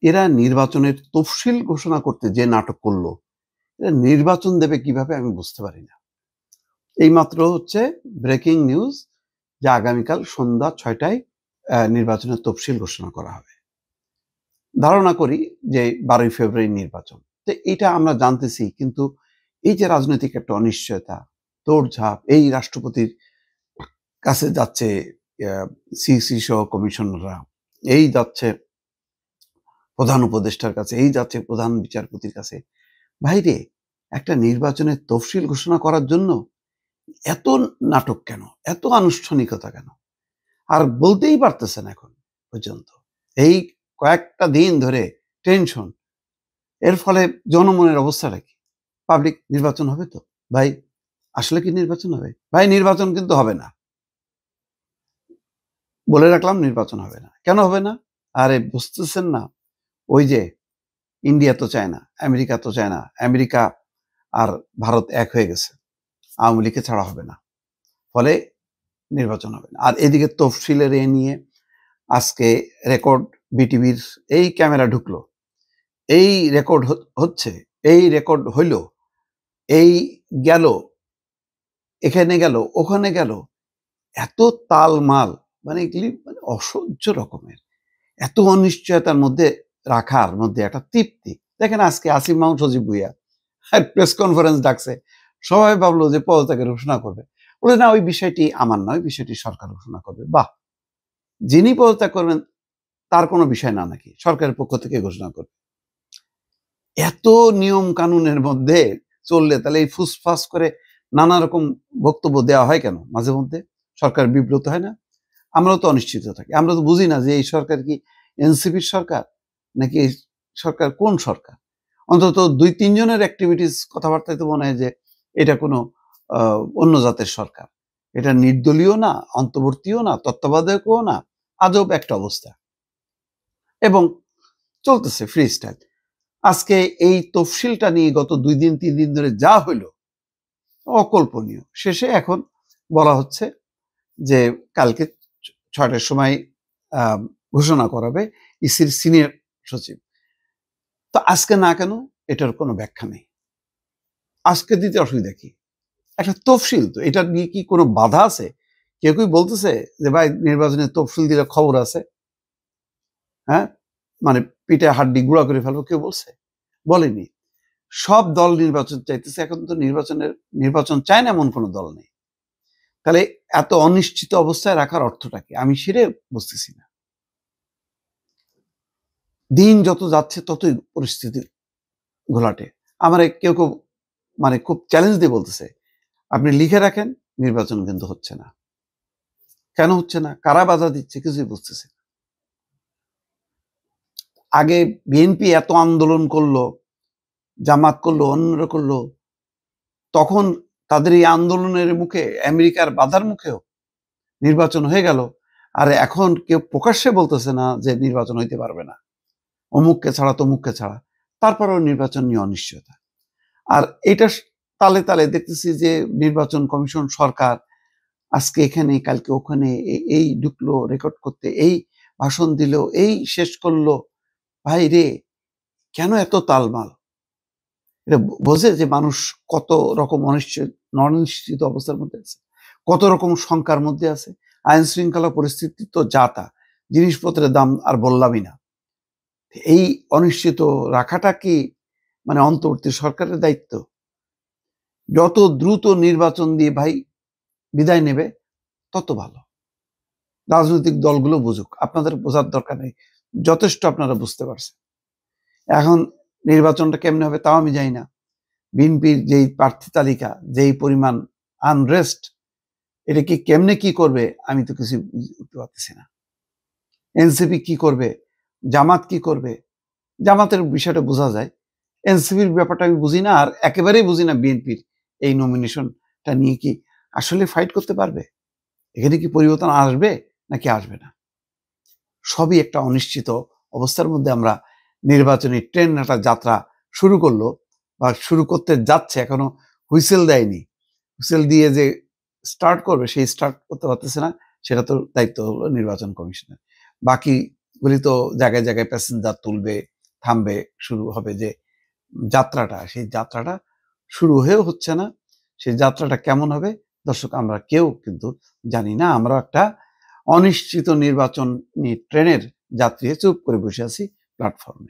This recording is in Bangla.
এরা নির্বাচনের তফসিল ঘোষণা করতে যে নাটক করলো, এরা নির্বাচন দেবে কিভাবে আমি বুঝতে পারি না। এইমাত্র হচ্ছে ব্রেকিং নিউজ যে আগামীকাল সন্ধ্যা ৬টায় নির্বাচনের তফসিল ঘোষণা করা হবে। ধারণা করি যে 12ই ফেব্রুয়ারি নির্বাচন। তো এটা আমরা জানতেছি, কিন্তু এই যে রাজনৈতিক একটা অনিশ্চয়তা, দৌড়ঝাঁপ, এই রাষ্ট্রপতির কাছে যাচ্ছে সিইসি সহ কমিশনাররা, এই যাচ্ছে প্রধান উপদেষ্টার কাছে, এই যাচ্ছে প্রধান বিচারপতির কাছে। ভাইরে, একটা নির্বাচনের তফসিল ঘোষণা করার জন্য এত নাটক কেন, এত আনুষ্ঠানিকতা কেন? আর বলতেই পারতেছেন এখন পর্যন্ত। এই কয়েকটা দিন ধরে টেনশন, এর ফলে জনমনের অবস্থাটা কি? পাবলিক নির্বাচন হবে তো ভাই? আসলে কি নির্বাচন হবে ভাই? নির্বাচন কিন্তু হবে না, বলে রাখলাম, নির্বাচন হবে না। কেন হবে না? আরে বুঝতেছেন না? ওই যে ইন্ডিয়া তো চায় না, আমেরিকা তো চায় না, আমেরিকা আর ভারত এক হয়ে গেছে, আওয়ামী লীগকে ছাড়া হবে না, ফলে নির্বাচন হবে না। আর এদিকে তফসিলের এ নিয়ে আজকে রেকর্ড, বিটিভির এই ক্যামেরা ঢুকলো, এই রেকর্ড হচ্ছে, এই রেকর্ড হইল, এই গেল, এখানে গেল, ওখানে গেল, এত তালমাল, মানে এগুলি মানে অসহ্য রকমের। এত অনিশ্চয়তার মধ্যে রাখার মধ্যে একটা তৃপ্তি। দেখেন আজকে আসিফ মাহমুদ সজীব ভুইয়া প্রেস কনফারেন্স ডাকছে, সবাই ভাবলো যে পদত্যাগের ঘোষণা করবে, বলে না, ওই বিষয়টি আমার নয়, ওই বিষয়টি সরকার ঘোষণা করবে। বাহ, যিনি পদত্যাগ করবেন তার কোনো বিষয় না নাকি সরকারের পক্ষ থেকে ঘোষণা করবে? এত নিয়ম কানুনের মধ্যে চললে তাহলে এই ফুসফাস করে নানা রকম বক্তব্য দেওয়া হয় কেন? মাঝে মধ্যে সরকার বিব্রত হয় না? আমরাও তো অনিশ্চিত থাকি, আমরা তো বুঝি না যে এই সরকার কি এনসিপির সরকার নাকি এই সরকার কোন সরকার। অন্তত 2-3 জনের অ্যাক্টিভিটিস, কথাবার্তায় তো মনে হয় যে এটা কোনো অন্য জাতের সরকার। এটা নির্দলীয় না, অন্তর্বর্তীও না, তত্ত্বাবধায়কও না, আজব একটা অবস্থা। এবং চলতেছে ফ্রি স্টাইল। আজকে এই তফসিলটা নিয়ে গত 2-3 দিন ধরে যা হইল, অকল্পনীয়। শেষে এখন বলা হচ্ছে যে কালকে 6টার সময় ঘোষণা করাবে ইসির সিনিয়র সচিব। তো আজকে না কেন, এটার কোনো ব্যাখ্যা নেই। আজকে দিতে অসুবিধা কি? একটা তফসিল তো, এটা নিয়ে কি কোনো বাধা আছে? কেউ কেউ বলতেছে যে ভাই নির্বাচনের তফসিল দিলে খবর আছে, হ্যাঁ, মানে পিঠে হাড্ডি গুঁড়া করে ফেলবো, কেউ বলছে? বলেনি। সব দল নির্বাচন চাইতেছে, এখন তো নির্বাচন চায় না এমন কোনো দল নেই। তাহলে এত অনিশ্চিত অবস্থায় রাখার অর্থটা কি? আমি সেটাই বুঝতেছি না। দিন যত যাচ্ছে ততই পরিস্থিতি ঘোলাটে। আমার কেউ কেউ মানে খুব চ্যালেঞ্জ দিয়ে বলতেছে, আপনি লিখে রাখেন, নির্বাচন কিন্তু হচ্ছে না। কেন হচ্ছে না? কারা বাধা দিচ্ছে? কিছুই বুঝতেছে না। আগে বিএনপি এত আন্দোলন করলো, জামাত করলো, অন্যরা করলো, তখন তাদের এই আন্দোলনের মুখে, আমেরিকার বাধার মুখেও নির্বাচন হয়ে গেল। আর এখন কেউ প্রকাশ্যে বলতেছে না যে নির্বাচন হইতে পারবে না, অমুককে ছাড়া তমুককে ছাড়া। তারপরেও নির্বাচন নিয়ে অনিশ্চয়তা। আর এটা তালে তালে দেখতেছি যে নির্বাচন কমিশন, সরকার আজকে এখানে, কালকে ওখানে, এই ঢুকলো রেকর্ড করতে, এই ভাষণ দিল, এই শেষ করলো। ভাই রে, কেন এত তালমাল? এটা বোঝে যে মানুষ কত রকম অনিশ্চিত অবস্থার মধ্যে আছে, কত রকম শঙ্কার মধ্যে আছে। আইন শৃঙ্খলা পরিস্থিতি তো যা তা, জিনিসপত্রের দাম আর বললামই না। এই অনিশ্চিত রাখাটা কি মানে অন্তর্বর্তী সরকারের দায়িত্ব? যত দ্রুত নির্বাচন দিয়ে ভাই বিদায় নেবে তত ভালো। রাজনৈতিক দলগুলো বুঝুক, আপনাদের বোঝার দরকার নেই, যথেষ্ট আপনারা বুঝতে পারছেন। এখন নির্বাচনটা কেমনে হবে তাও আমি জানি না। বিএনপির যেই প্রার্থী তালিকা, যেই পরিমাণ আনরেস্ট, এটা কি কেমনে কি করবে আমি তো কিছু বুঝতে পারতেছি না। এনসিপি কি করবে, জামাত কি করবে? জামাতের বিষয়টা বোঝা যায়, এনসিপির ব্যাপারটা আমি বুঝি না। আর একেবারেই বুঝি না বিএনপির এই নমিনেশনটা নিয়ে কি আসলে ফাইট করতে পারবে, এখানে কি পরিবর্তন আসবে নাকি আসবে না। সবই একটা অনিশ্চিত অবস্থার মধ্যে আমরা নির্বাচনী ট্রেন একটা যাত্রা শুরু করলো বা শুরু করতে যাচ্ছে, এখনো হুইসেল দেয়নি। হুইসেল দিয়ে যে স্টার্ট করবে, সেই স্টার্ট করতে পারতেছে না। সেটা তো দায়িত্ব হলো নির্বাচন কমিশনের। বাকি গুলি তো জায়গায় জায়গায় প্যাসেঞ্জার তুলবে, থামবে, শুরু হবে যে যাত্রাটা, সেই যাত্রাটা শুরু হয়েও হচ্ছে না। সেই যাত্রাটা কেমন হবে দর্শক আমরা কেউ কিন্তু জানি না। আমরা একটা অনিশ্চিত নির্বাচনী ট্রেনের যাত্রী চুপ করে বসে আছি প্ল্যাটফর্মে।